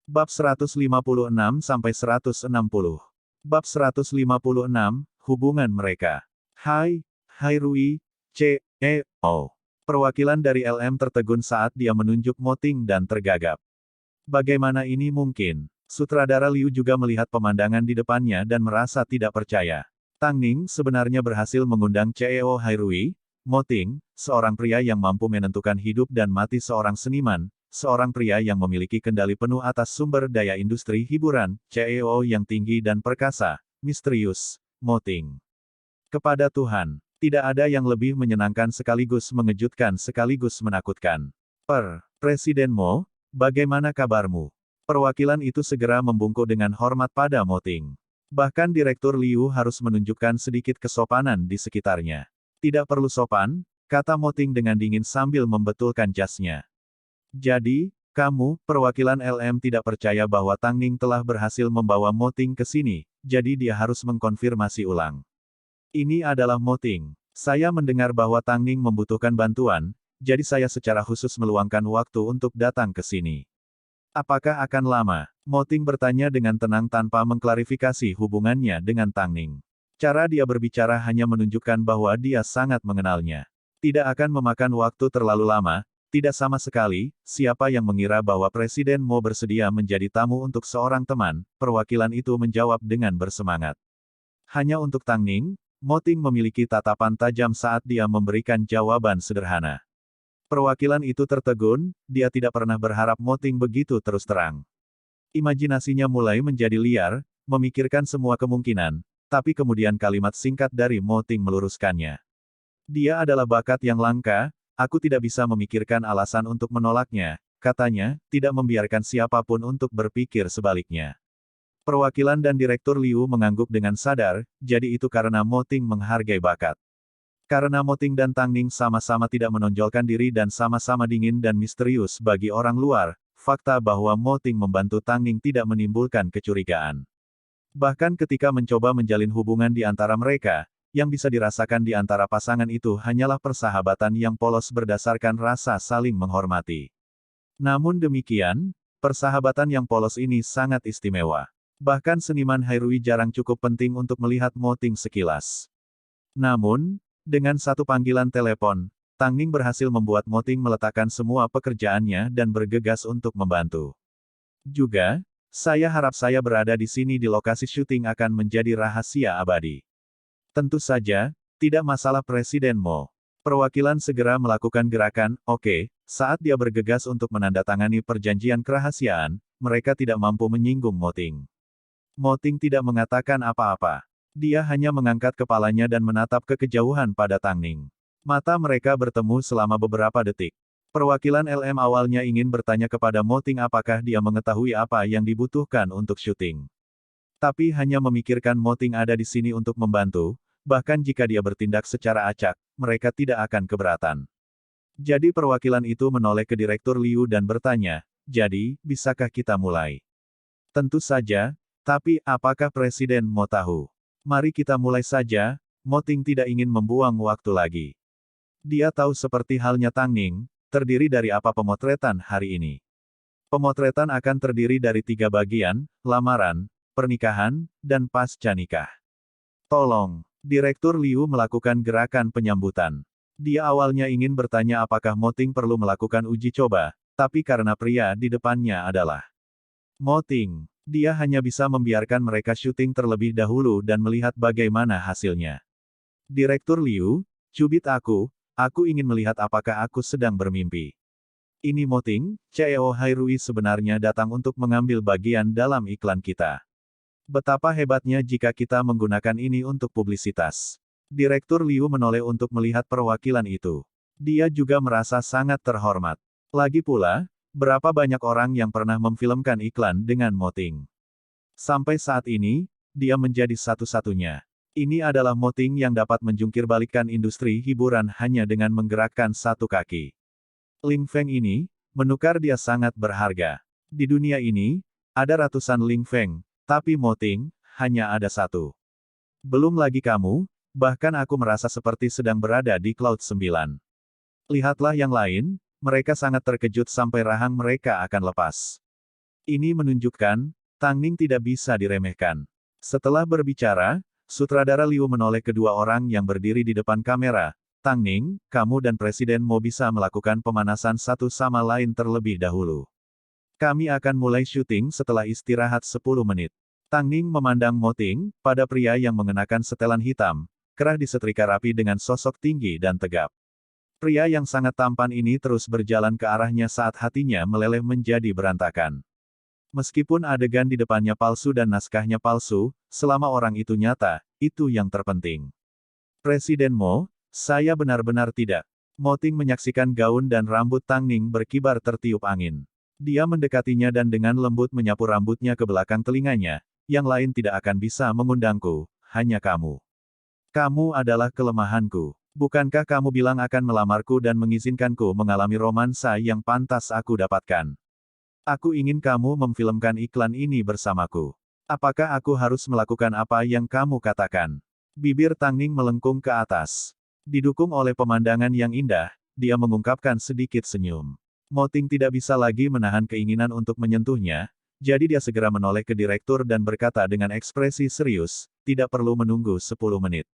Bab 156-160. Bab 156, Hubungan mereka. Hai Rui, CEO. Perwakilan dari LM tertegun saat dia menunjuk Moting dan tergagap. Bagaimana ini mungkin? Sutradara Liu juga melihat pemandangan di depannya dan merasa tidak percaya. Tang Ning sebenarnya berhasil mengundang CEO Hairui, Moting, seorang pria yang mampu menentukan hidup dan mati seorang seniman, seorang pria yang memiliki kendali penuh atas sumber daya industri hiburan, CEO yang tinggi dan perkasa, misterius, Moting. Kepada Tuhan, tidak ada yang lebih menyenangkan sekaligus mengejutkan sekaligus menakutkan. Presiden Mo, bagaimana kabarmu? Perwakilan itu segera membungkuk dengan hormat pada Moting. Bahkan Direktur Liu harus menunjukkan sedikit kesopanan di sekitarnya. Tidak perlu sopan, kata Moting dengan dingin sambil membetulkan jasnya. Jadi, kamu, perwakilan LM tidak percaya bahwa Tang Ning telah berhasil membawa Moting ke sini, jadi dia harus mengkonfirmasi ulang. Ini adalah Moting. Saya mendengar bahwa Tang Ning membutuhkan bantuan, jadi saya secara khusus meluangkan waktu untuk datang ke sini. Apakah akan lama? Moting bertanya dengan tenang tanpa mengklarifikasi hubungannya dengan Tang Ning. Cara dia berbicara hanya menunjukkan bahwa dia sangat mengenalnya. Tidak akan memakan waktu terlalu lama, tidak sama sekali, siapa yang mengira bahwa Presiden Mo bersedia menjadi tamu untuk seorang teman, perwakilan itu menjawab dengan bersemangat. Hanya untuk Tang Ning, Moting memiliki tatapan tajam saat dia memberikan jawaban sederhana. Perwakilan itu tertegun, dia tidak pernah berharap Moting begitu terus terang. Imajinasinya mulai menjadi liar, memikirkan semua kemungkinan, tapi kemudian kalimat singkat dari Moting meluruskannya. Dia adalah bakat yang langka, aku tidak bisa memikirkan alasan untuk menolaknya, katanya, tidak membiarkan siapapun untuk berpikir sebaliknya. Perwakilan dan Direktur Liu mengangguk dengan sadar, jadi itu karena Moting menghargai bakat. Karena Moting dan Tang Ning sama-sama tidak menonjolkan diri dan sama-sama dingin dan misterius bagi orang luar, fakta bahwa Moting membantu Tang Ning tidak menimbulkan kecurigaan. Bahkan ketika mencoba menjalin hubungan di antara mereka, yang bisa dirasakan di antara pasangan itu hanyalah persahabatan yang polos berdasarkan rasa saling menghormati. Namun demikian, persahabatan yang polos ini sangat istimewa. Bahkan seniman Hairui jarang cukup penting untuk melihat Moting sekilas. Namun, dengan satu panggilan telepon, Tang Ning berhasil membuat Moting meletakkan semua pekerjaannya dan bergegas untuk membantu. Juga, saya harap saya berada di sini di lokasi syuting akan menjadi rahasia abadi. Tentu saja, tidak masalah Presiden Mo. Perwakilan segera melakukan gerakan, oke, saat dia bergegas untuk menandatangani perjanjian kerahasiaan, mereka tidak mampu menyinggung Moting. Moting tidak mengatakan apa-apa. Dia hanya mengangkat kepalanya dan menatap ke kejauhan pada Tang Ning. Mata mereka bertemu selama beberapa detik. Perwakilan LM awalnya ingin bertanya kepada Moting apakah dia mengetahui apa yang dibutuhkan untuk syuting. Tapi hanya memikirkan Moting ada di sini untuk membantu, bahkan jika dia bertindak secara acak, mereka tidak akan keberatan. Jadi perwakilan itu menoleh ke Direktur Liu dan bertanya, jadi, bisakah kita mulai? Tentu saja, tapi apakah Presiden Mo tahu? Mari kita mulai saja, Moting tidak ingin membuang waktu lagi. Dia tahu seperti halnya Tang Ning, terdiri dari apa pemotretan hari ini. Pemotretan akan terdiri dari 3 bagian, lamaran, pernikahan, dan pasca nikah. Tolong, Direktur Liu melakukan gerakan penyambutan. Dia awalnya ingin bertanya apakah Moting perlu melakukan uji coba, tapi karena pria di depannya adalah Moting, dia hanya bisa membiarkan mereka syuting terlebih dahulu dan melihat bagaimana hasilnya. Direktur Liu, cubit aku ingin melihat apakah aku sedang bermimpi. Ini Moting, CEO Hairui sebenarnya datang untuk mengambil bagian dalam iklan kita. Betapa hebatnya jika kita menggunakan ini untuk publisitas. Direktur Liu menoleh untuk melihat perwakilan itu. Dia juga merasa sangat terhormat. Lagi pula, berapa banyak orang yang pernah memfilmkan iklan dengan Moting. Sampai saat ini, dia menjadi satu-satunya. Ini adalah Moting yang dapat menjungkirbalikkan industri hiburan hanya dengan menggerakkan satu kaki. Ling Feng ini, menukar dia sangat berharga. Di dunia ini, ada ratusan Ling Feng, tapi Moting, hanya ada satu. Belum lagi kamu, bahkan aku merasa seperti sedang berada di Cloud 9. Lihatlah yang lain, mereka sangat terkejut sampai rahang mereka akan lepas. Ini menunjukkan, Tang Ning tidak bisa diremehkan. Setelah berbicara, sutradara Liu menoleh kedua orang yang berdiri di depan kamera. Tang Ning, kamu dan Presiden Mo bisa melakukan pemanasan satu sama lain terlebih dahulu. Kami akan mulai syuting setelah istirahat 10 menit. Tang Ning memandang Mo Ting, pada pria yang mengenakan setelan hitam, kerah disetrika rapi dengan sosok tinggi dan tegap. Pria yang sangat tampan ini terus berjalan ke arahnya saat hatinya meleleh menjadi berantakan. Meskipun adegan di depannya palsu dan naskahnya palsu, selama orang itu nyata, itu yang terpenting. Presiden Mo, saya benar-benar tidak. Mo Ting menyaksikan gaun dan rambut Tang Ning berkibar tertiup angin. Dia mendekatinya dan dengan lembut menyapu rambutnya ke belakang telinganya, yang lain tidak akan bisa mengundangku, hanya kamu. Kamu adalah kelemahanku. Bukankah kamu bilang akan melamarku dan mengizinkanku mengalami romansa yang pantas aku dapatkan? Aku ingin kamu memfilmkan iklan ini bersamaku. Apakah aku harus melakukan apa yang kamu katakan? Bibir Tang Ning melengkung ke atas. Didukung oleh pemandangan yang indah, dia mengungkapkan sedikit senyum. Mo Ting tidak bisa lagi menahan keinginan untuk menyentuhnya, jadi dia segera menoleh ke direktur dan berkata dengan ekspresi serius, tidak perlu menunggu 10 menit.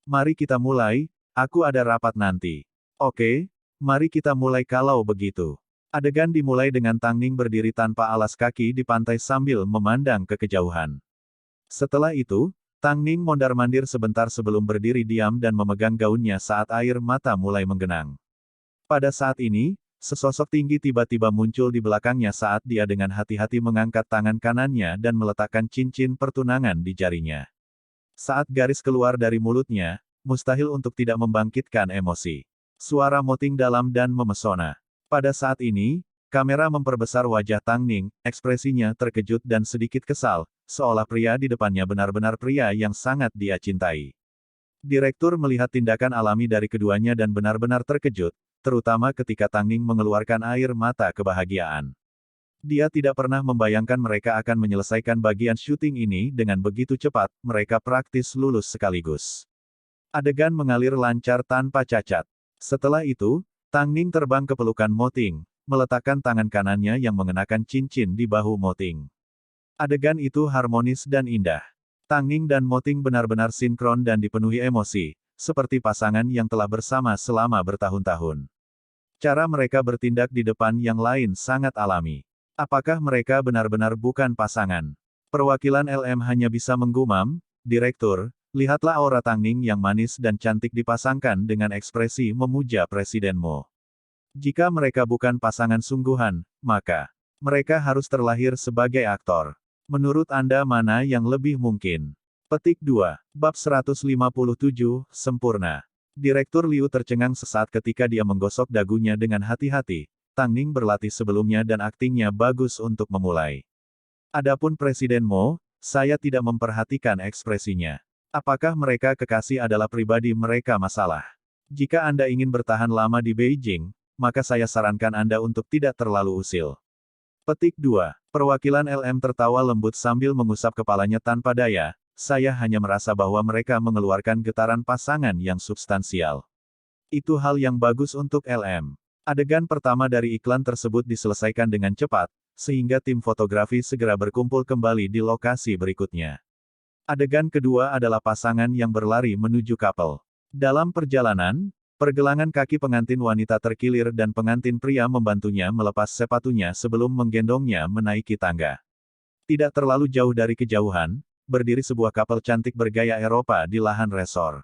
Mari kita mulai, aku ada rapat nanti. Oke, mari kita mulai kalau begitu. Adegan dimulai dengan Tang Ning berdiri tanpa alas kaki di pantai sambil memandang ke kejauhan. Setelah itu, Tang Ning mondar-mandir sebentar sebelum berdiri diam dan memegang gaunnya saat air mata mulai menggenang. Pada saat ini, sesosok tinggi tiba-tiba muncul di belakangnya saat dia dengan hati-hati mengangkat tangan kanannya dan meletakkan cincin pertunangan di jarinya. Saat garis keluar dari mulutnya, mustahil untuk tidak membangkitkan emosi. Suara Mo Ting dalam dan memesona. Pada saat ini, kamera memperbesar wajah Tang Ning, ekspresinya terkejut dan sedikit kesal, seolah pria di depannya benar-benar pria yang sangat dia cintai. Direktur melihat tindakan alami dari keduanya dan benar-benar terkejut, terutama ketika Tang Ning mengeluarkan air mata kebahagiaan. Dia tidak pernah membayangkan mereka akan menyelesaikan bagian syuting ini dengan begitu cepat, mereka praktis lulus sekaligus. Adegan mengalir lancar tanpa cacat. Setelah itu, Tang Ning terbang ke pelukan Mo Ting, meletakkan tangan kanannya yang mengenakan cincin di bahu Mo Ting. Adegan itu harmonis dan indah. Tang Ning dan Mo Ting benar-benar sinkron dan dipenuhi emosi, seperti pasangan yang telah bersama selama bertahun-tahun. Cara mereka bertindak di depan yang lain sangat alami. Apakah mereka benar-benar bukan pasangan? Perwakilan LM hanya bisa menggumam, Direktur, lihatlah aura Tang Ning yang manis dan cantik dipasangkan dengan ekspresi memuja Presiden Mo. Jika mereka bukan pasangan sungguhan, maka mereka harus terlahir sebagai aktor. Menurut Anda mana yang lebih mungkin? Petik 2. Bab 157, Sempurna. Direktur Liu tercengang sesaat ketika dia menggosok dagunya dengan hati-hati. Tang Ning berlatih sebelumnya dan aktingnya bagus untuk memulai. Adapun Presiden Mo, saya tidak memperhatikan ekspresinya. Apakah mereka kekasih adalah pribadi mereka masalah? Jika Anda ingin bertahan lama di Beijing, maka saya sarankan Anda untuk tidak terlalu usil. Petik 2. Perwakilan LM tertawa lembut sambil mengusap kepalanya tanpa daya, saya hanya merasa bahwa mereka mengeluarkan getaran pasangan yang substansial. Itu hal yang bagus untuk LM. Adegan pertama dari iklan tersebut diselesaikan dengan cepat, sehingga tim fotografi segera berkumpul kembali di lokasi berikutnya. Adegan kedua adalah pasangan yang berlari menuju kapel. Dalam perjalanan, pergelangan kaki pengantin wanita terkilir dan pengantin pria membantunya melepas sepatunya sebelum menggendongnya menaiki tangga. Tidak terlalu jauh dari kejauhan, berdiri sebuah kapel cantik bergaya Eropa di lahan resor.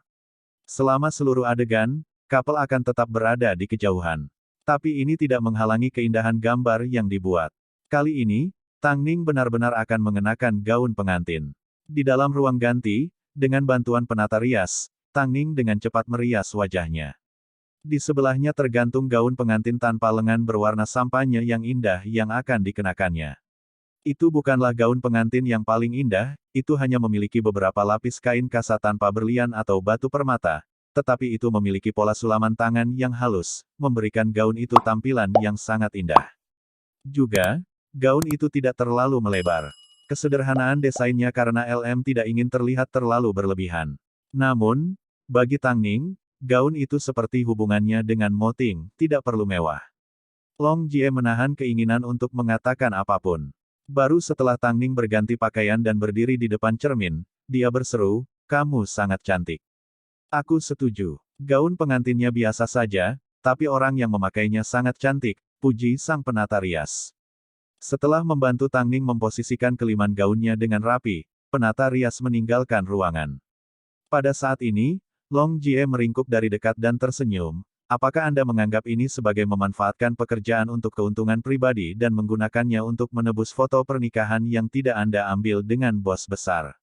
Selama seluruh adegan, kapel akan tetap berada di kejauhan. Tapi ini tidak menghalangi keindahan gambar yang dibuat. Kali ini, Tang Ning benar-benar akan mengenakan gaun pengantin. Di dalam ruang ganti, dengan bantuan penata rias, Tang Ning dengan cepat merias wajahnya. Di sebelahnya tergantung gaun pengantin tanpa lengan berwarna sampanye yang indah yang akan dikenakannya. Itu bukanlah gaun pengantin yang paling indah, itu hanya memiliki beberapa lapis kain kasa tanpa berlian atau batu permata, tetapi itu memiliki pola sulaman tangan yang halus, memberikan gaun itu tampilan yang sangat indah. Juga, gaun itu tidak terlalu melebar. Kesederhanaan desainnya karena LM tidak ingin terlihat terlalu berlebihan. Namun, bagi Tang Ning, gaun itu seperti hubungannya dengan Mo Ting, tidak perlu mewah. Long Jie menahan keinginan untuk mengatakan apapun. Baru setelah Tang Ning berganti pakaian dan berdiri di depan cermin, dia berseru, "Kamu sangat cantik." Aku setuju. Gaun pengantinnya biasa saja, tapi orang yang memakainya sangat cantik, puji sang penata rias. Setelah membantu Tang Ning memposisikan keliman gaunnya dengan rapi, penata rias meninggalkan ruangan. Pada saat ini, Long Jie meringkuk dari dekat dan tersenyum. Apakah Anda menganggap ini sebagai memanfaatkan pekerjaan untuk keuntungan pribadi dan menggunakannya untuk menebus foto pernikahan yang tidak Anda ambil dengan bos besar?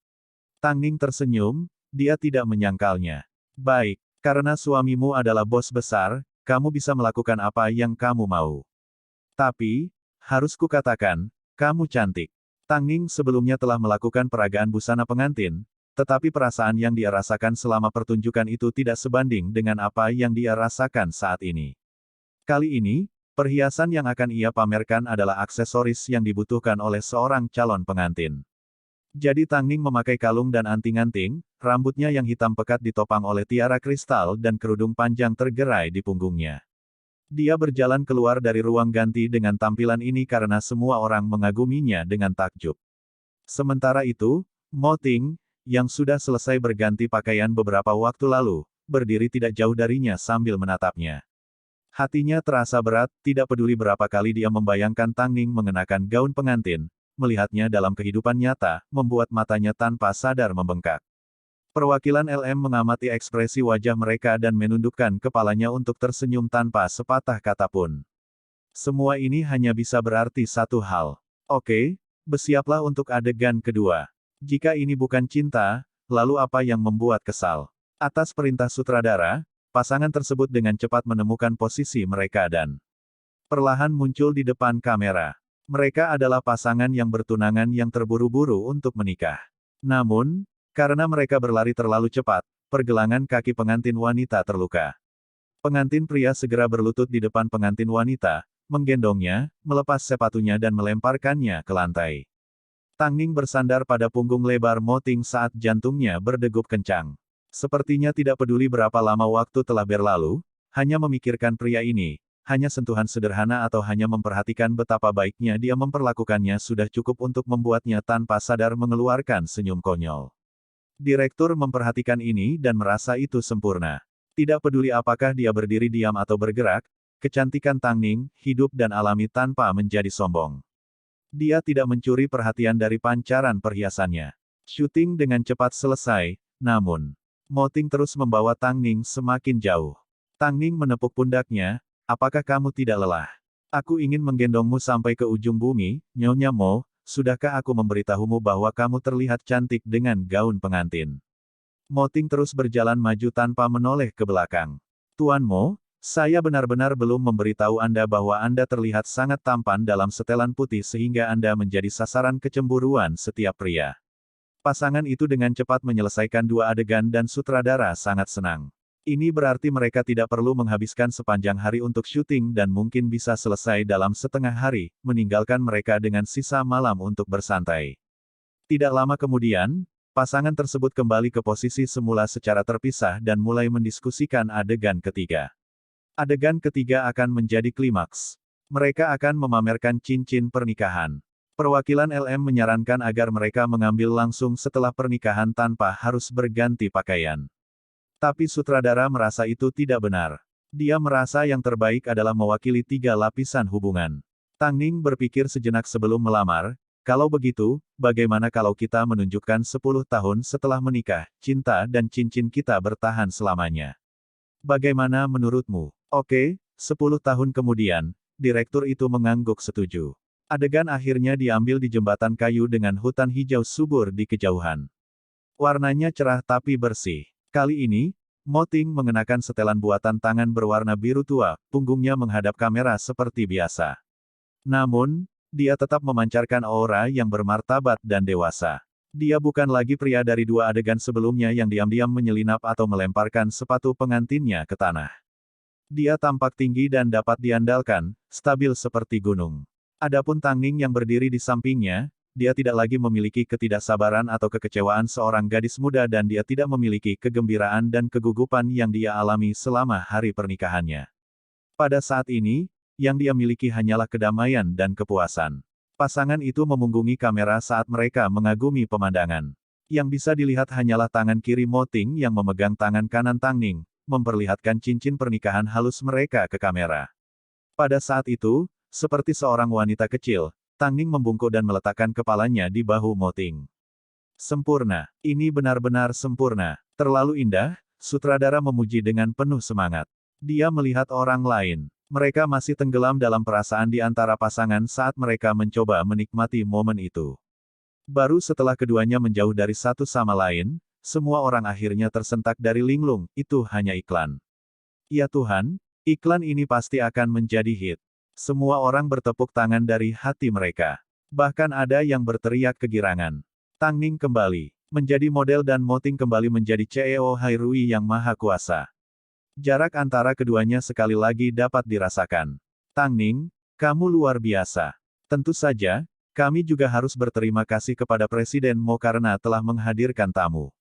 Tang Ning tersenyum, dia tidak menyangkalnya. Baik, karena suamimu adalah bos besar, kamu bisa melakukan apa yang kamu mau. Tapi, harus kukatakan, kamu cantik. Tang Ning sebelumnya telah melakukan peragaan busana pengantin, tetapi perasaan yang dia rasakan selama pertunjukan itu tidak sebanding dengan apa yang dia rasakan saat ini. Kali ini, perhiasan yang akan ia pamerkan adalah aksesoris yang dibutuhkan oleh seorang calon pengantin. Jadi Tang Ning memakai kalung dan anting-anting, rambutnya yang hitam pekat ditopang oleh tiara kristal dan kerudung panjang tergerai di punggungnya. Dia berjalan keluar dari ruang ganti dengan tampilan ini karena semua orang mengaguminya dengan takjub. Sementara itu, Mo Ting, yang sudah selesai berganti pakaian beberapa waktu lalu, berdiri tidak jauh darinya sambil menatapnya. Hatinya terasa berat, tidak peduli berapa kali dia membayangkan Tang Ning mengenakan gaun pengantin, melihatnya dalam kehidupan nyata, membuat matanya tanpa sadar membengkak. Perwakilan LM mengamati ekspresi wajah mereka dan menundukkan kepalanya untuk tersenyum tanpa sepatah kata pun. Semua ini hanya bisa berarti satu hal. Oke, bersiaplah untuk adegan kedua. Jika ini bukan cinta, lalu apa yang membuat kesal? Atas perintah sutradara, pasangan tersebut dengan cepat menemukan posisi mereka dan perlahan muncul di depan kamera. Mereka adalah pasangan yang bertunangan yang terburu-buru untuk menikah. Namun, karena mereka berlari terlalu cepat, pergelangan kaki pengantin wanita terluka. Pengantin pria segera berlutut di depan pengantin wanita, menggendongnya, melepas sepatunya dan melemparkannya ke lantai. Tang Ning bersandar pada punggung lebar Mo Ting saat jantungnya berdegup kencang. Sepertinya tidak peduli berapa lama waktu telah berlalu, hanya memikirkan pria ini, hanya sentuhan sederhana atau hanya memperhatikan betapa baiknya dia memperlakukannya sudah cukup untuk membuatnya tanpa sadar mengeluarkan senyum konyol. Direktur memperhatikan ini dan merasa itu sempurna. Tidak peduli apakah dia berdiri diam atau bergerak, kecantikan Tang Ning hidup dan alami tanpa menjadi sombong. Dia tidak mencuri perhatian dari pancaran perhiasannya. Syuting dengan cepat selesai, namun Mo Ting terus membawa Tang Ning semakin jauh. Tang Ning menepuk pundaknya, apakah kamu tidak lelah? Aku ingin menggendongmu sampai ke ujung bumi, Nyonya Mo, sudahkah aku memberitahumu bahwa kamu terlihat cantik dengan gaun pengantin? Mo Ting terus berjalan maju tanpa menoleh ke belakang. Tuan Mo, saya benar-benar belum memberitahu Anda bahwa Anda terlihat sangat tampan dalam setelan putih sehingga Anda menjadi sasaran kecemburuan setiap pria. Pasangan itu dengan cepat menyelesaikan dua adegan dan sutradara sangat senang. Ini berarti mereka tidak perlu menghabiskan sepanjang hari untuk syuting dan mungkin bisa selesai dalam setengah hari, meninggalkan mereka dengan sisa malam untuk bersantai. Tidak lama kemudian, pasangan tersebut kembali ke posisi semula secara terpisah dan mulai mendiskusikan adegan ketiga. Adegan ketiga akan menjadi klimaks. Mereka akan memamerkan cincin pernikahan. Perwakilan LM menyarankan agar mereka mengambil langsung setelah pernikahan tanpa harus berganti pakaian. Tapi sutradara merasa itu tidak benar. Dia merasa yang terbaik adalah mewakili tiga lapisan hubungan. Tang Ning berpikir sejenak sebelum melamar, kalau begitu, bagaimana kalau kita menunjukkan 10 tahun setelah menikah, cinta dan cincin kita bertahan selamanya. Bagaimana menurutmu? Oke, 10 tahun kemudian, direktur itu mengangguk setuju. Adegan akhirnya diambil di jembatan kayu dengan hutan hijau subur di kejauhan. Warnanya cerah tapi bersih. Kali ini, Mo Ting mengenakan setelan buatan tangan berwarna biru tua, punggungnya menghadap kamera seperti biasa. Namun, dia tetap memancarkan aura yang bermartabat dan dewasa. Dia bukan lagi pria dari dua adegan sebelumnya yang diam-diam menyelinap atau melemparkan sepatu pengantinnya ke tanah. Dia tampak tinggi dan dapat diandalkan, stabil seperti gunung. Adapun Tang Ning yang berdiri di sampingnya, dia tidak lagi memiliki ketidaksabaran atau kekecewaan seorang gadis muda dan dia tidak memiliki kegembiraan dan kegugupan yang dia alami selama hari pernikahannya. Pada saat ini, yang dia miliki hanyalah kedamaian dan kepuasan. Pasangan itu memunggungi kamera saat mereka mengagumi pemandangan. Yang bisa dilihat hanyalah tangan kiri Mo Ting yang memegang tangan kanan Tang Ning, memperlihatkan cincin pernikahan halus mereka ke kamera. Pada saat itu, seperti seorang wanita kecil, Tang Ning membungkuk dan meletakkan kepalanya di bahu Mo Ting. Sempurna. Ini benar-benar sempurna. Terlalu indah, sutradara memuji dengan penuh semangat. Dia melihat orang lain. Mereka masih tenggelam dalam perasaan di antara pasangan saat mereka mencoba menikmati momen itu. Baru setelah keduanya menjauh dari satu sama lain, semua orang akhirnya tersentak dari linglung, itu hanya iklan. Ya Tuhan, iklan ini pasti akan menjadi hit. Semua orang bertepuk tangan dari hati mereka. Bahkan ada yang berteriak kegirangan. Tang Ning kembali menjadi model dan Mo Ting kembali menjadi CEO Hairui yang maha kuasa. Jarak antara keduanya sekali lagi dapat dirasakan. Tang Ning, kamu luar biasa. Tentu saja, kami juga harus berterima kasih kepada Presiden Mo karena telah menghadirkan tamu.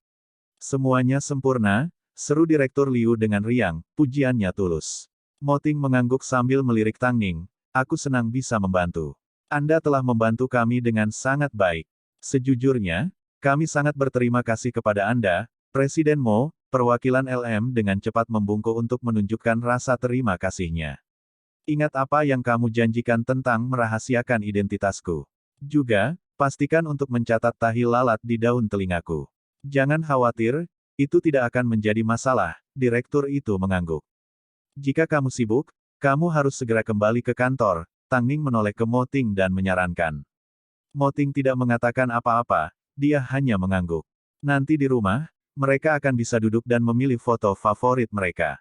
Semuanya sempurna, seru Direktur Liu dengan riang, pujiannya tulus. Mo Ting mengangguk sambil melirik Tang Ning, aku senang bisa membantu. Anda telah membantu kami dengan sangat baik. Sejujurnya, kami sangat berterima kasih kepada Anda, Presiden Mo. Perwakilan LM dengan cepat membungkuk untuk menunjukkan rasa terima kasihnya. Ingat apa yang kamu janjikan tentang merahasiakan identitasku. Juga, pastikan untuk mencatat tahi lalat di daun telingaku. Jangan khawatir, itu tidak akan menjadi masalah, direktur itu mengangguk. Jika kamu sibuk, kamu harus segera kembali ke kantor, Tang Ning menoleh ke Mo Ting dan menyarankan. Mo Ting tidak mengatakan apa-apa, dia hanya mengangguk. Nanti di rumah, mereka akan bisa duduk dan memilih foto favorit mereka.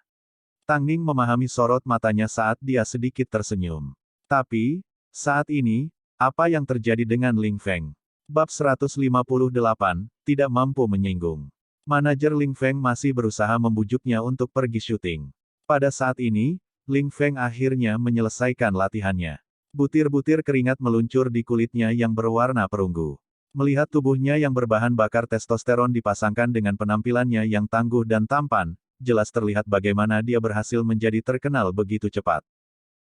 Tang Ning memahami sorot matanya saat dia sedikit tersenyum. Tapi, saat ini, apa yang terjadi dengan Ling Feng? Bab 158, tidak mampu menyinggung. Manajer Ling Feng masih berusaha membujuknya untuk pergi syuting. Pada saat ini, Ling Feng akhirnya menyelesaikan latihannya. Butir-butir keringat meluncur di kulitnya yang berwarna perunggu. Melihat tubuhnya yang berbahan bakar testosteron dipasangkan dengan penampilannya yang tangguh dan tampan, jelas terlihat bagaimana dia berhasil menjadi terkenal begitu cepat.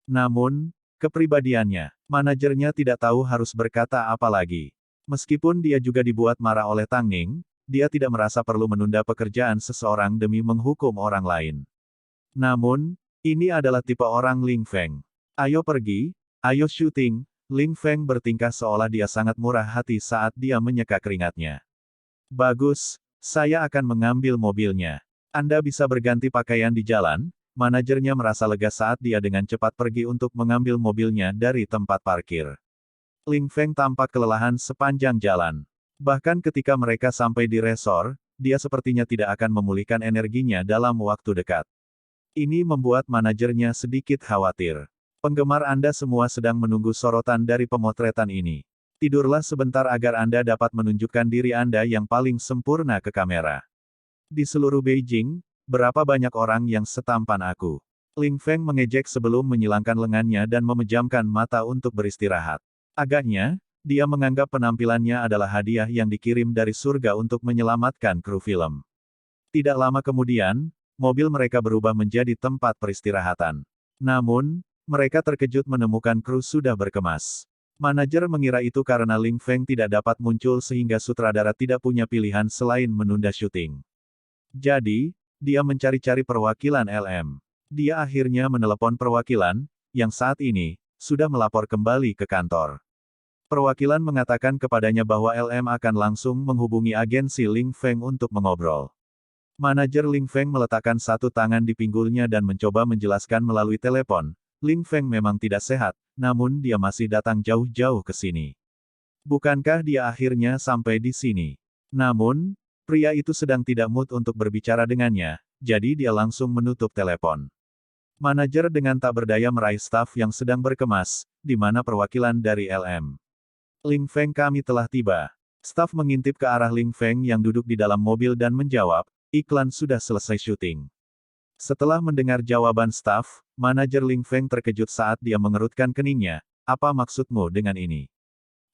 Namun, kepribadiannya, manajernya tidak tahu harus berkata apa lagi. Meskipun dia juga dibuat marah oleh Tang Ning, dia tidak merasa perlu menunda pekerjaan seseorang demi menghukum orang lain. Namun, ini adalah tipe orang Ling Feng. Ayo pergi, ayo syuting. Ling Feng bertingkah seolah dia sangat murah hati saat dia menyeka keringatnya. Bagus, saya akan mengambil mobilnya. Anda bisa berganti pakaian di jalan. Manajernya merasa lega saat dia dengan cepat pergi untuk mengambil mobilnya dari tempat parkir. Ling Feng tampak kelelahan sepanjang jalan. Bahkan ketika mereka sampai di resor, dia sepertinya tidak akan memulihkan energinya dalam waktu dekat. Ini membuat manajernya sedikit khawatir. Penggemar Anda semua sedang menunggu sorotan dari pemotretan ini. Tidurlah sebentar agar Anda dapat menunjukkan diri Anda yang paling sempurna ke kamera. Di seluruh Beijing, berapa banyak orang yang setampan aku? Ling Feng mengejek sebelum menyilangkan lengannya dan memejamkan mata untuk beristirahat. Agaknya, dia menganggap penampilannya adalah hadiah yang dikirim dari surga untuk menyelamatkan kru film. Tidak lama kemudian, mobil mereka berubah menjadi tempat peristirahatan. Namun, mereka terkejut menemukan kru sudah berkemas. Manajer mengira itu karena Ling Feng tidak dapat muncul sehingga sutradara tidak punya pilihan selain menunda syuting. Jadi, dia mencari-cari perwakilan LM. Dia akhirnya menelepon perwakilan, yang saat ini, sudah melapor kembali ke kantor. Perwakilan mengatakan kepadanya bahwa LM akan langsung menghubungi agensi Ling Feng untuk mengobrol. Manajer Ling Feng meletakkan satu tangan di pinggulnya dan mencoba menjelaskan melalui telepon. Ling Feng memang tidak sehat, namun dia masih datang jauh-jauh ke sini. Bukankah dia akhirnya sampai di sini? Namun, pria itu sedang tidak mood untuk berbicara dengannya, jadi dia langsung menutup telepon. Manajer dengan tak berdaya meraih staf yang sedang berkemas, di mana perwakilan dari LM. Ling Feng, kami telah tiba. Staf mengintip ke arah Ling Feng yang duduk di dalam mobil dan menjawab, iklan sudah selesai syuting. Setelah mendengar jawaban staf, manajer Ling Feng terkejut saat dia mengerutkan keningnya. Apa maksudmu dengan ini?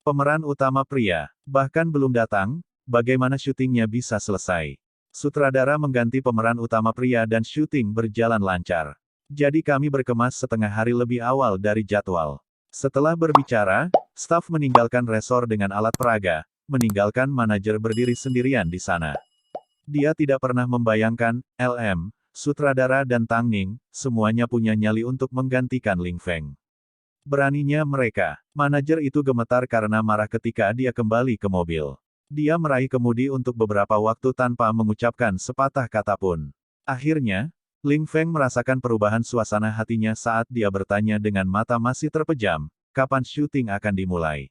Pemeran utama pria, bahkan belum datang, bagaimana syutingnya bisa selesai? Sutradara mengganti pemeran utama pria dan syuting berjalan lancar. Jadi kami berkemas setengah hari lebih awal dari jadwal. Setelah berbicara, Staf meninggalkan resor dengan alat peraga, meninggalkan manajer berdiri sendirian di sana. Dia tidak pernah membayangkan, LM, sutradara dan Tang Ning, semuanya punya nyali untuk menggantikan Ling Feng. Beraninya mereka. Manajer itu gemetar karena marah ketika dia kembali ke mobil. Dia meraih kemudi untuk beberapa waktu tanpa mengucapkan sepatah kata pun. Akhirnya, Ling Feng merasakan perubahan suasana hatinya saat dia bertanya dengan mata masih terpejam, kapan syuting akan dimulai?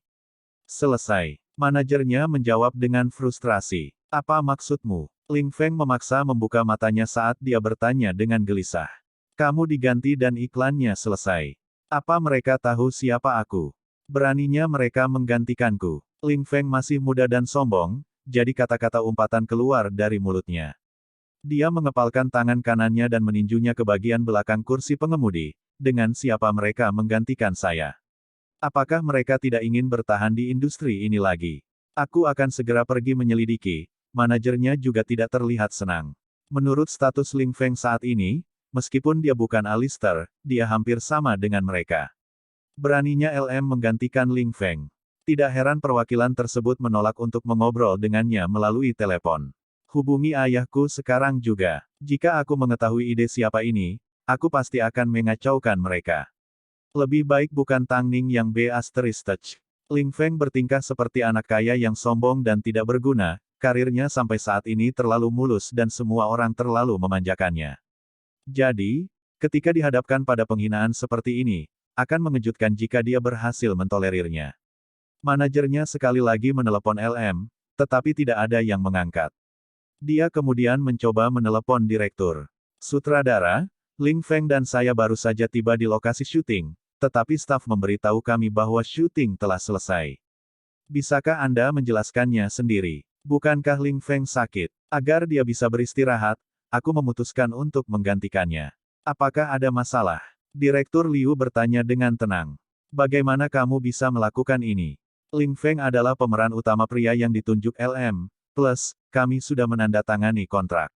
Selesai. Manajernya menjawab dengan frustrasi. Apa maksudmu? Ling Feng memaksa membuka matanya saat dia bertanya dengan gelisah. Kamu diganti dan iklannya selesai. Apa mereka tahu siapa aku? Beraninya mereka menggantikanku. Ling Feng masih muda dan sombong, jadi kata-kata umpatan keluar dari mulutnya. Dia mengepalkan tangan kanannya dan meninjunya ke bagian belakang kursi pengemudi. Dengan siapa mereka menggantikan saya? Apakah mereka tidak ingin bertahan di industri ini lagi? Aku akan segera pergi menyelidiki. Manajernya juga tidak terlihat senang. Menurut status Ling Feng saat ini, meskipun dia bukan Alistair, dia hampir sama dengan mereka. Beraninya LM menggantikan Ling Feng. Tidak heran perwakilan tersebut menolak untuk mengobrol dengannya melalui telepon. Hubungi ayahku sekarang juga. Jika aku mengetahui ide siapa ini, aku pasti akan mengacaukan mereka. Lebih baik bukan Tang Ning yang B***. Ling Feng bertingkah seperti anak kaya yang sombong dan tidak berguna, karirnya sampai saat ini terlalu mulus dan semua orang terlalu memanjakannya. Jadi, ketika dihadapkan pada penghinaan seperti ini, akan mengejutkan jika dia berhasil mentolerirnya. Manajernya sekali lagi menelepon LM, tetapi tidak ada yang mengangkat. Dia kemudian mencoba menelepon direktur. Sutradara, Ling Feng dan saya baru saja tiba di lokasi syuting, tetapi staf memberitahu kami bahwa syuting telah selesai. Bisakah Anda menjelaskannya sendiri? Bukankah Ling Feng sakit? Agar dia bisa beristirahat, aku memutuskan untuk menggantikannya. Apakah ada masalah? Direktur Liu bertanya dengan tenang. Bagaimana kamu bisa melakukan ini? Ling Feng adalah pemeran utama pria yang ditunjuk LM, plus, kami sudah menandatangani kontrak.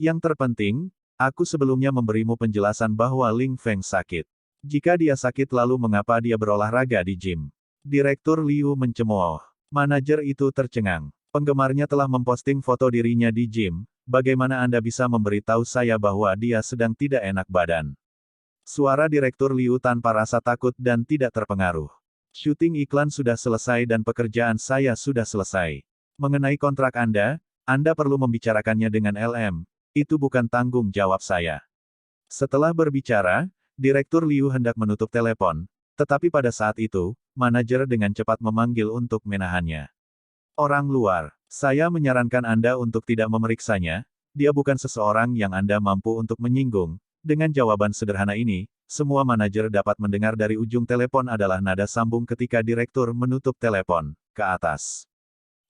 Yang terpenting, aku sebelumnya memberimu penjelasan bahwa Ling Feng sakit. Jika dia sakit lalu mengapa dia berolahraga di gym? Direktur Liu mencemooh. Manajer itu tercengang. Penggemarnya telah memposting foto dirinya di gym, bagaimana Anda bisa memberitahu saya bahwa dia sedang tidak enak badan? Suara Direktur Liu tanpa rasa takut dan tidak terpengaruh. Syuting iklan sudah selesai dan pekerjaan saya sudah selesai. Mengenai kontrak Anda perlu membicarakannya dengan LM, itu bukan tanggung jawab saya. Setelah berbicara, Direktur Liu hendak menutup telepon, tetapi pada saat itu, manajer dengan cepat memanggil untuk menahannya. Orang luar, saya menyarankan Anda untuk tidak memeriksanya, dia bukan seseorang yang Anda mampu untuk menyinggung. Dengan jawaban sederhana ini, semua manajer dapat mendengar dari ujung telepon adalah nada sambung ketika direktur menutup telepon, ke atas.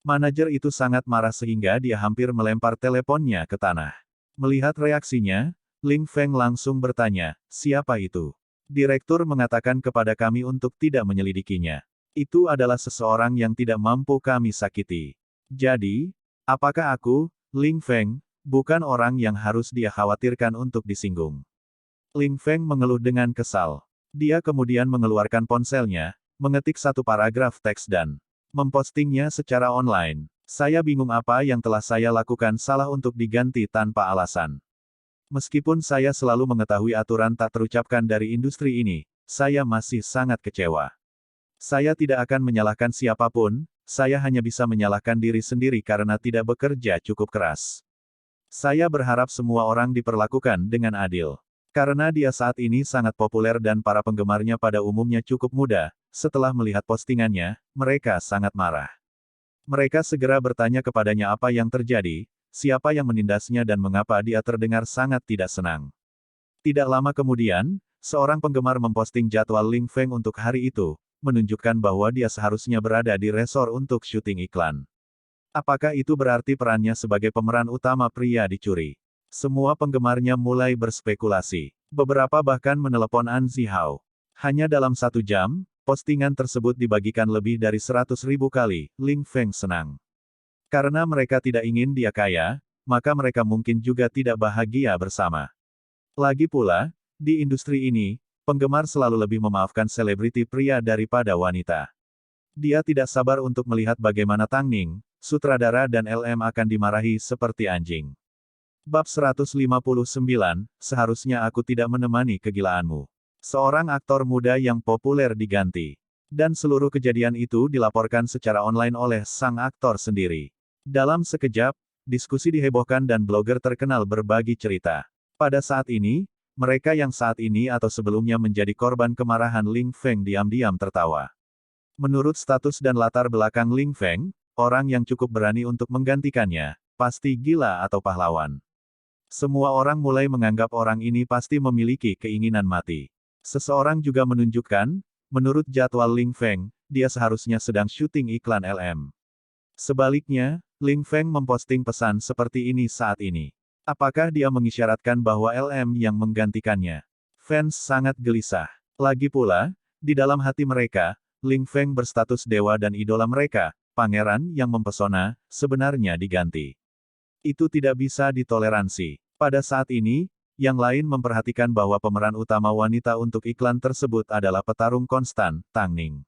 Manajer itu sangat marah sehingga dia hampir melempar teleponnya ke tanah. Melihat reaksinya, Ling Feng langsung bertanya, siapa itu? Direktur mengatakan kepada kami untuk tidak menyelidikinya. Itu adalah seseorang yang tidak mampu kami sakiti. Jadi, apakah aku, Ling Feng, bukan orang yang harus dia khawatirkan untuk disinggung? Ling Feng mengeluh dengan kesal. Dia kemudian mengeluarkan ponselnya, mengetik satu paragraf teks dan mempostingnya secara online. Saya bingung apa yang telah saya lakukan salah untuk diganti tanpa alasan. Meskipun saya selalu mengetahui aturan tak terucapkan dari industri ini, saya masih sangat kecewa. Saya tidak akan menyalahkan siapapun, saya hanya bisa menyalahkan diri sendiri karena tidak bekerja cukup keras. Saya berharap semua orang diperlakukan dengan adil. Karena dia saat ini sangat populer dan para penggemarnya pada umumnya cukup muda, setelah melihat postingannya, mereka sangat marah. Mereka segera bertanya kepadanya apa yang terjadi, siapa yang menindasnya dan mengapa dia terdengar sangat tidak senang. Tidak lama kemudian, seorang penggemar memposting jadwal Ling Feng untuk hari itu, menunjukkan bahwa dia seharusnya berada di resor untuk syuting iklan. Apakah itu berarti perannya sebagai pemeran utama pria dicuri? Semua penggemarnya mulai berspekulasi. Beberapa bahkan menelepon An Zihao. Hanya dalam 1 jam, postingan tersebut dibagikan lebih dari 100.000 kali. Ling Feng senang. Karena mereka tidak ingin dia kaya, maka mereka mungkin juga tidak bahagia bersama. Lagi pula, di industri ini, penggemar selalu lebih memaafkan selebriti pria daripada wanita. Dia tidak sabar untuk melihat bagaimana Tang Ning, sutradara dan LM akan dimarahi seperti anjing. Bab 159, seharusnya aku tidak menemani kegilaanmu. Seorang aktor muda yang populer diganti. Dan seluruh kejadian itu dilaporkan secara online oleh sang aktor sendiri. Dalam sekejap, diskusi dihebohkan dan blogger terkenal berbagi cerita. Pada saat ini, mereka yang saat ini atau sebelumnya menjadi korban kemarahan Ling Feng diam-diam tertawa. Menurut status dan latar belakang Ling Feng, orang yang cukup berani untuk menggantikannya, pasti gila atau pahlawan. Semua orang mulai menganggap orang ini pasti memiliki keinginan mati. Seseorang juga menunjukkan, menurut jadwal Ling Feng, dia seharusnya sedang syuting iklan LM. Sebaliknya, Ling Feng memposting pesan seperti ini saat ini. Apakah dia mengisyaratkan bahwa LM yang menggantikannya? Fans sangat gelisah. Lagi pula, di dalam hati mereka, Ling Feng berstatus dewa dan idola mereka, pangeran yang mempesona, sebenarnya diganti. Itu tidak bisa ditoleransi. Pada saat ini, yang lain memperhatikan bahwa pemeran utama wanita untuk iklan tersebut adalah petarung konstan, Tang Ning.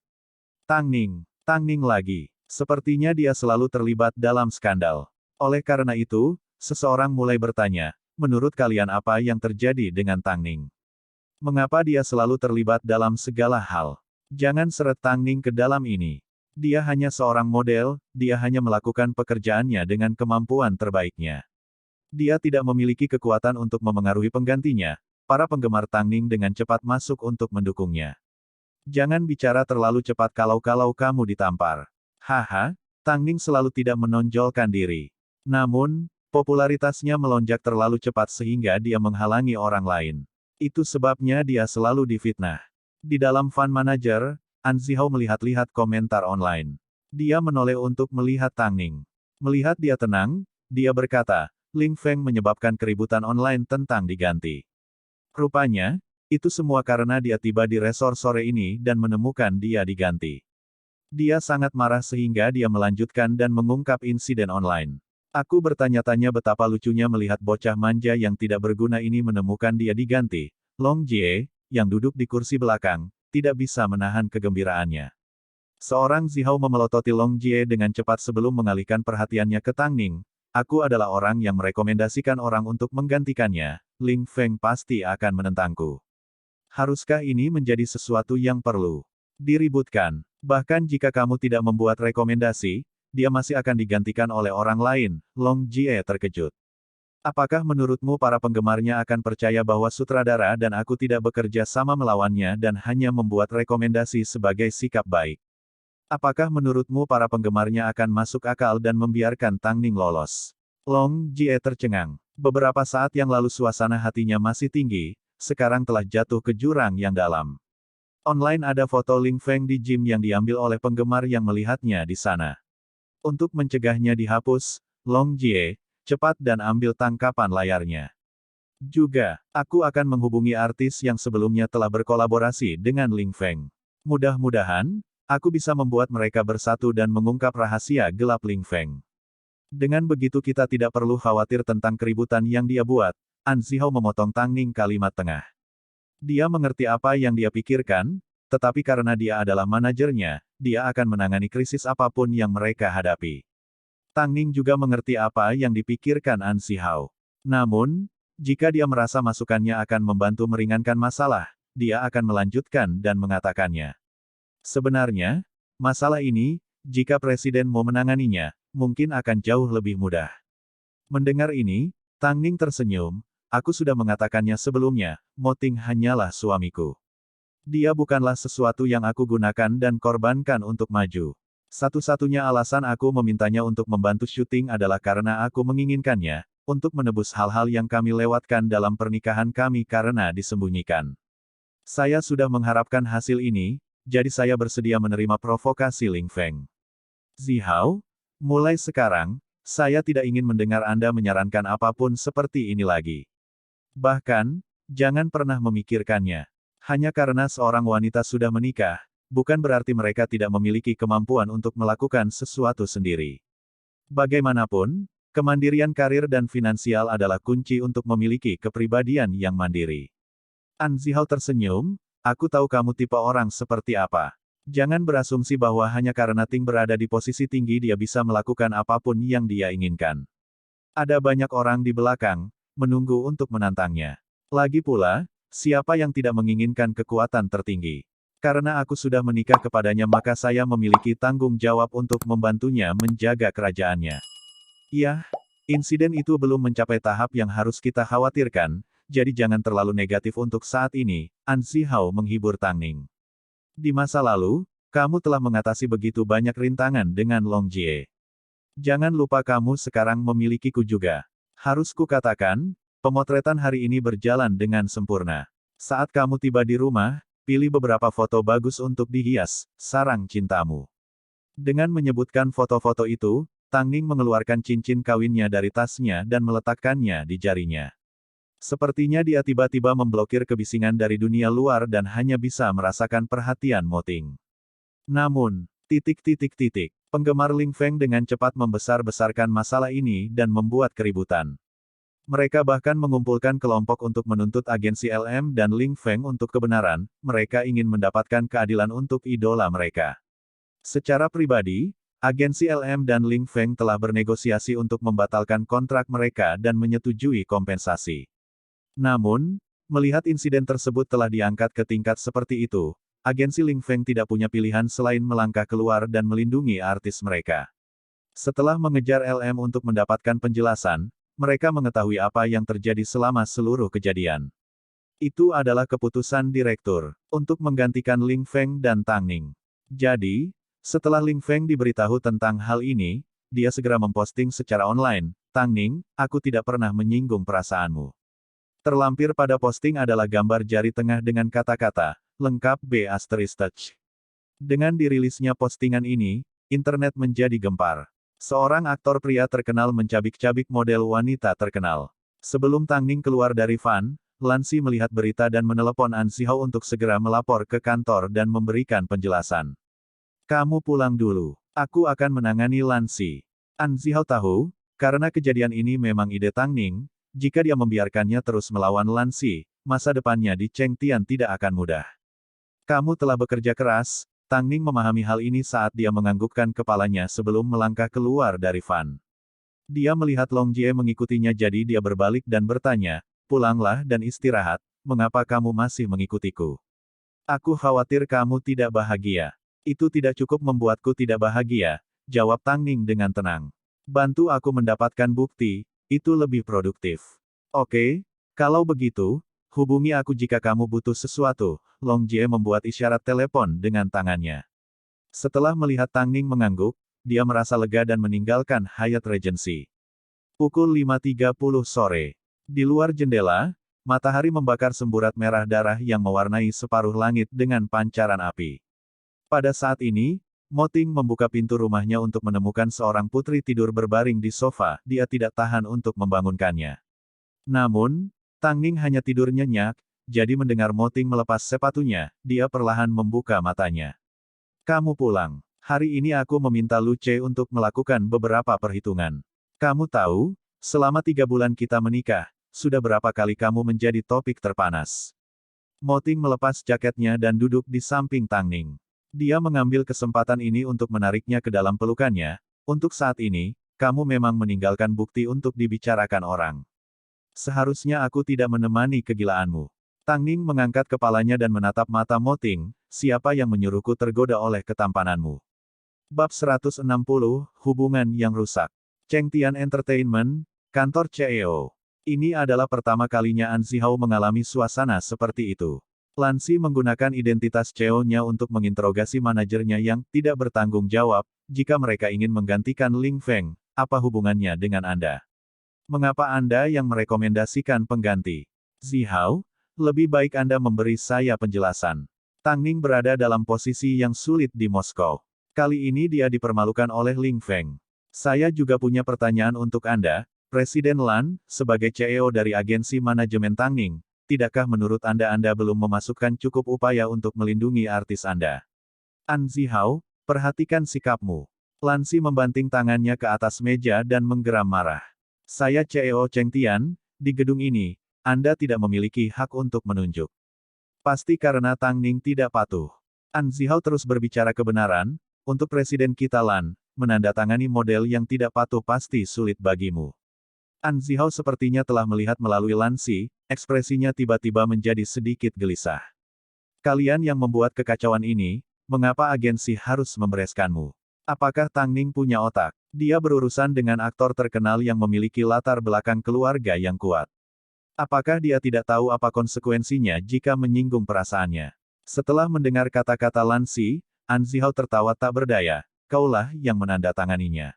Tang Ning lagi. Sepertinya dia selalu terlibat dalam skandal. Oleh karena itu, seseorang mulai bertanya, menurut kalian apa yang terjadi dengan Tang Ning? Mengapa dia selalu terlibat dalam segala hal? Jangan seret Tang Ning ke dalam ini. Dia hanya seorang model, dia hanya melakukan pekerjaannya dengan kemampuan terbaiknya. Dia tidak memiliki kekuatan untuk memengaruhi penggantinya. Para penggemar Tang Ning dengan cepat masuk untuk mendukungnya. Jangan bicara terlalu cepat kalau kamu ditampar. Haha, Tang Ning selalu tidak menonjolkan diri. Namun, popularitasnya melonjak terlalu cepat sehingga dia menghalangi orang lain. Itu sebabnya dia selalu difitnah. Di dalam Fan Manager, An Zihao melihat-lihat komentar online. Dia menoleh untuk melihat Tang Ning. Melihat dia tenang, dia berkata, Ling Feng menyebabkan keributan online tentang diganti. Rupanya, itu semua karena dia tiba di resor sore ini dan menemukan dia diganti. Dia sangat marah sehingga dia melanjutkan dan mengungkap insiden online. Aku bertanya-tanya betapa lucunya melihat bocah manja yang tidak berguna ini menemukan dia diganti. Long Jie, yang duduk di kursi belakang, tidak bisa menahan kegembiraannya. Seorang Zihao memelototi Long Jie dengan cepat sebelum mengalihkan perhatiannya ke Tang Ning. Aku adalah orang yang merekomendasikan orang untuk menggantikannya, Ling Feng pasti akan menentangku. Haruskah ini menjadi sesuatu yang perlu diributkan? Bahkan jika kamu tidak membuat rekomendasi, dia masih akan digantikan oleh orang lain, Long Jie terkejut. Apakah menurutmu para penggemarnya akan percaya bahwa sutradara dan aku tidak bekerja sama melawannya dan hanya membuat rekomendasi sebagai sikap baik? Apakah menurutmu para penggemarnya akan masuk akal dan membiarkan Tang Ning lolos? Long Jie tercengang. Beberapa saat yang lalu suasana hatinya masih tinggi, sekarang telah jatuh ke jurang yang dalam. Online ada foto Ling Feng di gym yang diambil oleh penggemar yang melihatnya di sana. Untuk mencegahnya dihapus, Long Jie, cepat dan ambil tangkapan layarnya. Juga, aku akan menghubungi artis yang sebelumnya telah berkolaborasi dengan Ling Feng. Mudah-mudahan, aku bisa membuat mereka bersatu dan mengungkap rahasia gelap Ling Feng. Dengan begitu kita tidak perlu khawatir tentang keributan yang dia buat. An Zihao memotong Tang Ning kalimat tengah. Dia mengerti apa yang dia pikirkan, tetapi karena dia adalah manajernya, dia akan menangani krisis apapun yang mereka hadapi. Tang Ning juga mengerti apa yang dipikirkan An Zihao. Namun, jika dia merasa masukannya akan membantu meringankan masalah, dia akan melanjutkan dan mengatakannya. Sebenarnya, masalah ini, jika Presiden mau menanganinya, mungkin akan jauh lebih mudah. Mendengar ini, Tang Ning tersenyum, aku sudah mengatakannya sebelumnya, Mo Ting hanyalah suamiku. Dia bukanlah sesuatu yang aku gunakan dan korbankan untuk maju. Satu-satunya alasan aku memintanya untuk membantu syuting adalah karena aku menginginkannya, untuk menebus hal-hal yang kami lewatkan dalam pernikahan kami karena disembunyikan. Saya sudah mengharapkan hasil ini, jadi saya bersedia menerima provokasi Ling Feng. Zihao, mulai sekarang, saya tidak ingin mendengar Anda menyarankan apapun seperti ini lagi. Bahkan, jangan pernah memikirkannya. Hanya karena seorang wanita sudah menikah, bukan berarti mereka tidak memiliki kemampuan untuk melakukan sesuatu sendiri. Bagaimanapun, kemandirian karir dan finansial adalah kunci untuk memiliki kepribadian yang mandiri. An Zihao tersenyum, aku tahu kamu tipe orang seperti apa. Jangan berasumsi bahwa hanya karena Ting berada di posisi tinggi dia bisa melakukan apapun yang dia inginkan. Ada banyak orang di belakang, menunggu untuk menantangnya. Lagi pula, siapa yang tidak menginginkan kekuatan tertinggi? Karena aku sudah menikah kepadanya maka saya memiliki tanggung jawab untuk membantunya menjaga kerajaannya. Yah, insiden itu belum mencapai tahap yang harus kita khawatirkan, jadi jangan terlalu negatif untuk saat ini, An Zihao menghibur Tang Ning. Di masa lalu, kamu telah mengatasi begitu banyak rintangan dengan Long Jie. Jangan lupa kamu sekarang memilikiku juga. Harus kukatakan, pemotretan hari ini berjalan dengan sempurna. Saat kamu tiba di rumah, pilih beberapa foto bagus untuk dihias, sarang cintamu. Dengan menyebutkan foto-foto itu, Tang Ning mengeluarkan cincin kawinnya dari tasnya dan meletakkannya di jarinya. Sepertinya dia tiba-tiba memblokir kebisingan dari dunia luar dan hanya bisa merasakan perhatian Mo Ting. Namun, penggemar Ling Feng dengan cepat membesar-besarkan masalah ini dan membuat keributan. Mereka bahkan mengumpulkan kelompok untuk menuntut agensi LM dan Ling Feng untuk kebenaran, mereka ingin mendapatkan keadilan untuk idola mereka. Secara pribadi, agensi LM dan Ling Feng telah bernegosiasi untuk membatalkan kontrak mereka dan menyetujui kompensasi. Namun, melihat insiden tersebut telah diangkat ke tingkat seperti itu, agensi Ling Feng tidak punya pilihan selain melangkah keluar dan melindungi artis mereka. Setelah mengejar LM untuk mendapatkan penjelasan, mereka mengetahui apa yang terjadi selama seluruh kejadian. Itu adalah keputusan direktur untuk menggantikan Ling Feng dan Tang Ning. Jadi, setelah Ling Feng diberitahu tentang hal ini, dia segera memposting secara online, "Tang Ning, aku tidak pernah menyinggung perasaanmu." Terlampir pada posting adalah gambar jari tengah dengan kata-kata, lengkap B*. Dengan dirilisnya postingan ini, internet menjadi gempar. Seorang aktor pria terkenal mencabik-cabik model wanita terkenal. Sebelum Tang Ning keluar dari van, Lansi melihat berita dan menelepon An Zihao untuk segera melapor ke kantor dan memberikan penjelasan. "Kamu pulang dulu. Aku akan menangani Lansi." An Zihao tahu, karena kejadian ini memang ide Tang Ning, jika dia membiarkannya terus melawan Lansi, masa depannya di Chengtian tidak akan mudah. "Kamu telah bekerja keras." Tang Ning memahami hal ini saat dia menganggukkan kepalanya sebelum melangkah keluar dari van. Dia melihat Long Jie mengikutinya jadi dia berbalik dan bertanya, "Pulanglah dan istirahat, mengapa kamu masih mengikutiku?" "Aku khawatir kamu tidak bahagia." "Itu tidak cukup membuatku tidak bahagia," jawab Tang Ning dengan tenang. "Bantu aku mendapatkan bukti, itu lebih produktif." "Oke, kalau begitu, hubungi aku jika kamu butuh sesuatu." Long Jie membuat isyarat telepon dengan tangannya. Setelah melihat Tang Ning mengangguk, dia merasa lega dan meninggalkan Hyatt Regency. Pukul 5.30 sore. Di luar jendela, matahari membakar semburat merah darah yang mewarnai separuh langit dengan pancaran api. Pada saat ini, Mo Ting membuka pintu rumahnya untuk menemukan seorang putri tidur berbaring di sofa, dia tidak tahan untuk membangunkannya. Namun, Tang Ning hanya tidur nyenyak, jadi mendengar Mo Ting melepas sepatunya, dia perlahan membuka matanya. "Kamu pulang. Hari ini aku meminta Lu Ce untuk melakukan beberapa perhitungan. Kamu tahu, selama 3 bulan kita menikah, sudah berapa kali kamu menjadi topik terpanas." Mo Ting melepas jaketnya dan duduk di samping Tang Ning. Dia mengambil kesempatan ini untuk menariknya ke dalam pelukannya. "Untuk saat ini, kamu memang meninggalkan bukti untuk dibicarakan orang. Seharusnya aku tidak menemani kegilaanmu." Tang Ning mengangkat kepalanya dan menatap mata Mo Ting, "Siapa yang menyuruhku tergoda oleh ketampananmu?" Bab 160, Hubungan yang Rusak. Chengtian Entertainment, kantor CEO. Ini adalah pertama kalinya An Zihao mengalami suasana seperti itu. Lansi menggunakan identitas CEO-nya untuk menginterogasi manajernya yang tidak bertanggung jawab, "Jika mereka ingin menggantikan Ling Feng, apa hubungannya dengan Anda? Mengapa Anda yang merekomendasikan pengganti?" "Zihao, lebih baik Anda memberi saya penjelasan." Tang Ning berada dalam posisi yang sulit di Moskow. Kali ini dia dipermalukan oleh Ling Feng. "Saya juga punya pertanyaan untuk Anda, Presiden Lan, sebagai CEO dari agensi manajemen Tang Ning. Tidakkah menurut Anda belum memasukkan cukup upaya untuk melindungi artis Anda?" "An Zihao, perhatikan sikapmu." Lansi membanting tangannya ke atas meja dan menggeram marah. "Saya CEO Chengtian, di gedung ini, Anda tidak memiliki hak untuk menunjuk." Pasti karena Tang Ning tidak patuh. An Zihao terus berbicara kebenaran, untuk Presiden kita Lan, menandatangani model yang tidak patuh pasti sulit bagimu. An Zihao sepertinya telah melihat melalui Lan Si, ekspresinya tiba-tiba menjadi sedikit gelisah. Kalian yang membuat kekacauan ini, mengapa agensi harus membereskanmu? Apakah Tang Ning punya otak? Dia berurusan dengan aktor terkenal yang memiliki latar belakang keluarga yang kuat. Apakah dia tidak tahu apa konsekuensinya jika menyinggung perasaannya? Setelah mendengar kata-kata Lan Si, An Zihao tertawa tak berdaya, kaulah yang menandatanganinya.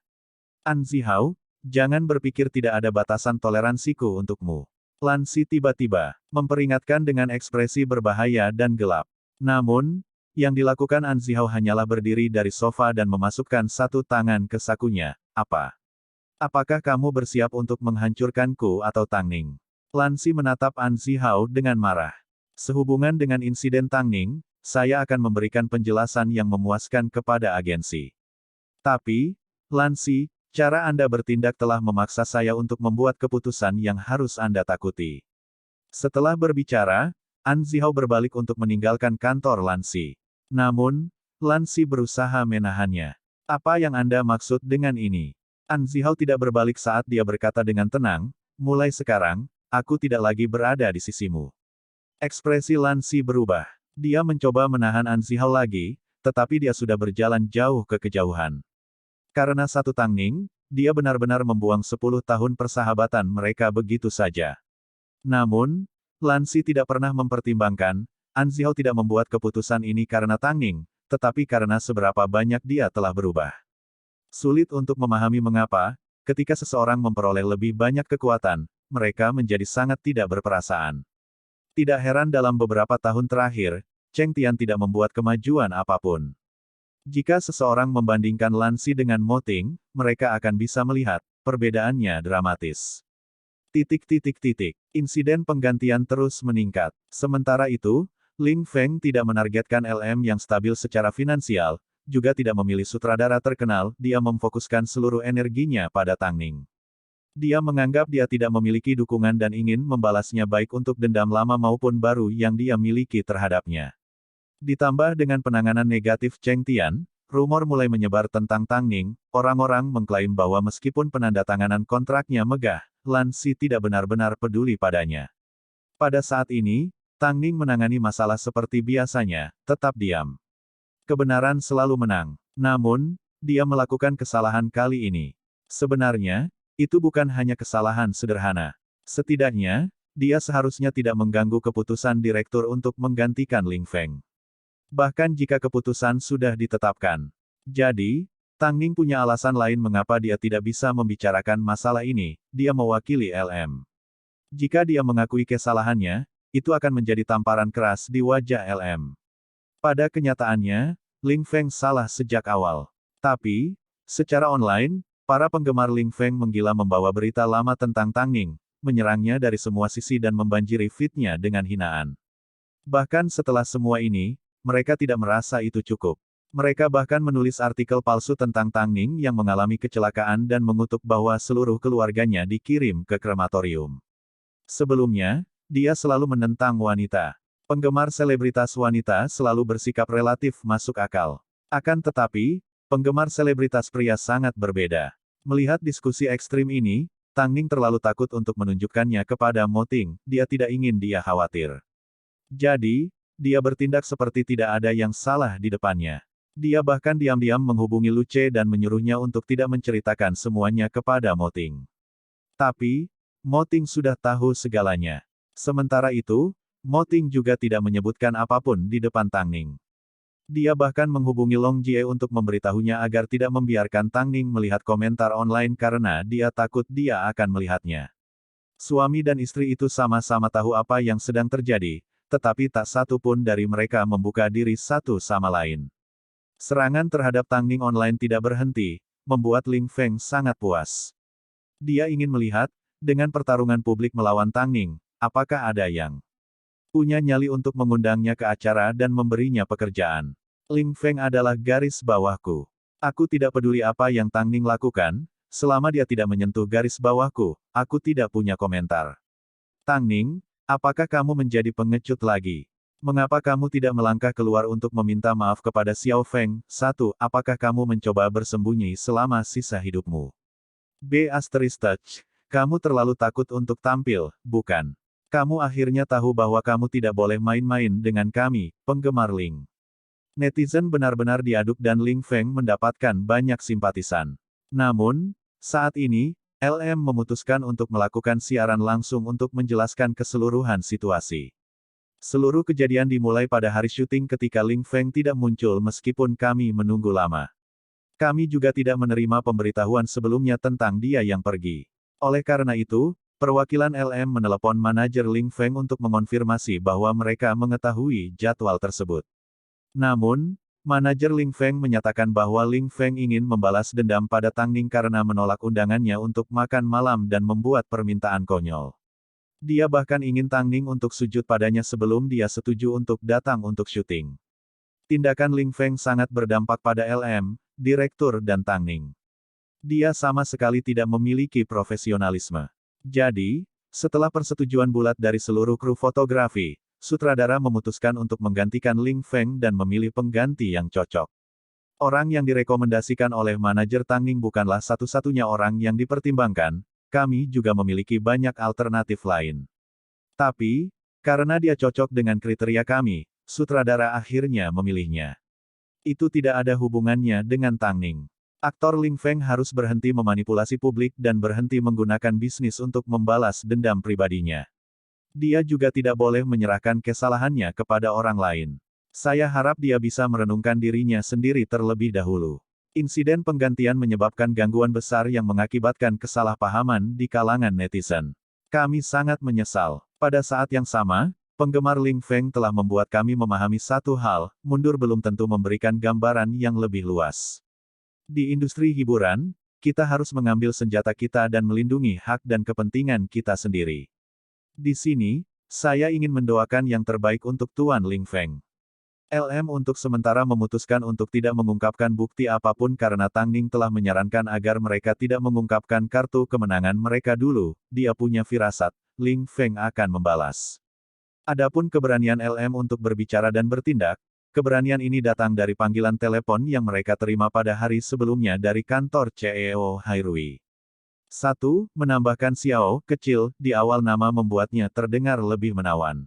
An Zihao, jangan berpikir tidak ada batasan toleransiku untukmu. Lan Si tiba-tiba memperingatkan dengan ekspresi berbahaya dan gelap. Namun, yang dilakukan An Zihao hanyalah berdiri dari sofa dan memasukkan satu tangan ke sakunya. Apa? Apakah kamu bersiap untuk menghancurkanku atau Tang Ning? Lan Si menatap An Zihao dengan marah. Sehubungan dengan insiden Tang Ning, saya akan memberikan penjelasan yang memuaskan kepada agensi. Tapi, Lan Si, cara Anda bertindak telah memaksa saya untuk membuat keputusan yang harus Anda takuti. Setelah berbicara, An Zihao berbalik untuk meninggalkan kantor Lan Si. Namun, Lan Si berusaha menahannya. Apa yang Anda maksud dengan ini? An Zihao tidak berbalik saat dia berkata dengan tenang, mulai sekarang, aku tidak lagi berada di sisimu. Ekspresi Lan Si berubah. Dia mencoba menahan An Zihao lagi, tetapi dia sudah berjalan jauh ke kejauhan. Karena satu Tang Ning, dia benar-benar membuang 10 tahun persahabatan mereka begitu saja. Namun, Lan Si tidak pernah mempertimbangkan, An Zihao tidak membuat keputusan ini karena Tang Ning, tetapi karena seberapa banyak dia telah berubah. Sulit untuk memahami mengapa, ketika seseorang memperoleh lebih banyak kekuatan, mereka menjadi sangat tidak berperasaan. Tidak heran dalam beberapa tahun terakhir, Cheng Tian tidak membuat kemajuan apapun. Jika seseorang membandingkan Lan Si dengan Mo Ting, mereka akan bisa melihat, perbedaannya dramatis. Insiden penggantian terus meningkat. Sementara itu, Ling Feng tidak menargetkan LM yang stabil secara finansial, juga tidak memilih sutradara terkenal, dia memfokuskan seluruh energinya pada Tang Ning. Dia menganggap dia tidak memiliki dukungan dan ingin membalasnya baik untuk dendam lama maupun baru yang dia miliki terhadapnya. Ditambah dengan penanganan negatif Cheng Tian, rumor mulai menyebar tentang Tang Ning, orang-orang mengklaim bahwa meskipun penandatanganan kontraknya megah, Lan Si tidak benar-benar peduli padanya. Pada saat ini, Tang Ning menangani masalah seperti biasanya, tetap diam. Kebenaran selalu menang. Namun, dia melakukan kesalahan kali ini. Sebenarnya, itu bukan hanya kesalahan sederhana. Setidaknya, dia seharusnya tidak mengganggu keputusan direktur untuk menggantikan Ling Feng. Bahkan jika keputusan sudah ditetapkan. Jadi, Tang Ning punya alasan lain mengapa dia tidak bisa membicarakan masalah ini, dia mewakili LM. Jika dia mengakui kesalahannya, itu akan menjadi tamparan keras di wajah LM. Pada kenyataannya, Ling Feng salah sejak awal. Tapi, secara online, para penggemar Ling Feng menggila membawa berita lama tentang Tang Ning, menyerangnya dari semua sisi dan membanjiri feed-nya dengan hinaan. Bahkan setelah semua ini, mereka tidak merasa itu cukup. Mereka bahkan menulis artikel palsu tentang Tang Ning yang mengalami kecelakaan dan mengutuk bahwa seluruh keluarganya dikirim ke krematorium. Sebelumnya, dia selalu menentang wanita. Penggemar selebritas wanita selalu bersikap relatif masuk akal. Akan tetapi, penggemar selebritas pria sangat berbeda. Melihat diskusi ekstrim ini, Tang Ning terlalu takut untuk menunjukkannya kepada Mo Ting, dia tidak ingin dia khawatir. Jadi, dia bertindak seperti tidak ada yang salah di depannya. Dia bahkan diam-diam menghubungi Lu Ce dan menyuruhnya untuk tidak menceritakan semuanya kepada Mo Ting. Tapi, Mo Ting sudah tahu segalanya. Sementara itu, Mo Ting juga tidak menyebutkan apapun di depan Tang Ning. Dia bahkan menghubungi Long Jie untuk memberitahunya agar tidak membiarkan Tang Ning melihat komentar online karena dia takut dia akan melihatnya. Suami dan istri itu sama-sama tahu apa yang sedang terjadi, tetapi tak satu pun dari mereka membuka diri satu sama lain. Serangan terhadap Tang Ning online tidak berhenti, membuat Ling Feng sangat puas. Dia ingin melihat, dengan pertarungan publik melawan Tang Ning, apakah ada yang punya nyali untuk mengundangnya ke acara dan memberinya pekerjaan. Ling Feng adalah garis bawahku. Aku tidak peduli apa yang Tang Ning lakukan, selama dia tidak menyentuh garis bawahku, aku tidak punya komentar. Tang Ning, apakah kamu menjadi pengecut lagi? Mengapa kamu tidak melangkah keluar untuk meminta maaf kepada Xiao Feng? 1. Apakah kamu mencoba bersembunyi selama sisa hidupmu? B. Touch. Kamu terlalu takut untuk tampil, bukan? Kamu akhirnya tahu bahwa kamu tidak boleh main-main dengan kami, penggemar Ling. Netizen benar-benar diaduk dan Ling Feng mendapatkan banyak simpatisan. Namun, saat ini, LM memutuskan untuk melakukan siaran langsung untuk menjelaskan keseluruhan situasi. Seluruh kejadian dimulai pada hari syuting ketika Ling Feng tidak muncul meskipun kami menunggu lama. Kami juga tidak menerima pemberitahuan sebelumnya tentang dia yang pergi. Oleh karena itu, perwakilan LM menelepon manajer Ling Feng untuk mengonfirmasi bahwa mereka mengetahui jadwal tersebut. Namun, manajer Ling Feng menyatakan bahwa Ling Feng ingin membalas dendam pada Tang Ning karena menolak undangannya untuk makan malam dan membuat permintaan konyol. Dia bahkan ingin Tang Ning untuk sujud padanya sebelum dia setuju untuk datang untuk syuting. Tindakan Ling Feng sangat berdampak pada LM, direktur dan Tang Ning. Dia sama sekali tidak memiliki profesionalisme. Jadi, setelah persetujuan bulat dari seluruh kru fotografi, sutradara memutuskan untuk menggantikan Ling Feng dan memilih pengganti yang cocok. Orang yang direkomendasikan oleh manajer Tang Ning bukanlah satu-satunya orang yang dipertimbangkan, kami juga memiliki banyak alternatif lain. Tapi, karena dia cocok dengan kriteria kami, sutradara akhirnya memilihnya. Itu tidak ada hubungannya dengan Tang Ning. Aktor Ling Feng harus berhenti memanipulasi publik dan berhenti menggunakan bisnis untuk membalas dendam pribadinya. Dia juga tidak boleh menyerahkan kesalahannya kepada orang lain. Saya harap dia bisa merenungkan dirinya sendiri terlebih dahulu. Insiden penggantian menyebabkan gangguan besar yang mengakibatkan kesalahpahaman di kalangan netizen. Kami sangat menyesal. Pada saat yang sama, penggemar Ling Feng telah membuat kami memahami satu hal, mundur belum tentu memberikan gambaran yang lebih luas. Di industri hiburan, kita harus mengambil senjata kita dan melindungi hak dan kepentingan kita sendiri. Di sini, saya ingin mendoakan yang terbaik untuk Tuan Ling Feng. LM untuk sementara memutuskan untuk tidak mengungkapkan bukti apapun karena Tang Ning telah menyarankan agar mereka tidak mengungkapkan kartu kemenangan mereka dulu, dia punya firasat, Ling Feng akan membalas. Adapun keberanian LM untuk berbicara dan bertindak, keberanian ini datang dari panggilan telepon yang mereka terima pada hari sebelumnya dari kantor CEO Hairui. 1. Menambahkan Xiao, kecil, di awal nama membuatnya terdengar lebih menawan.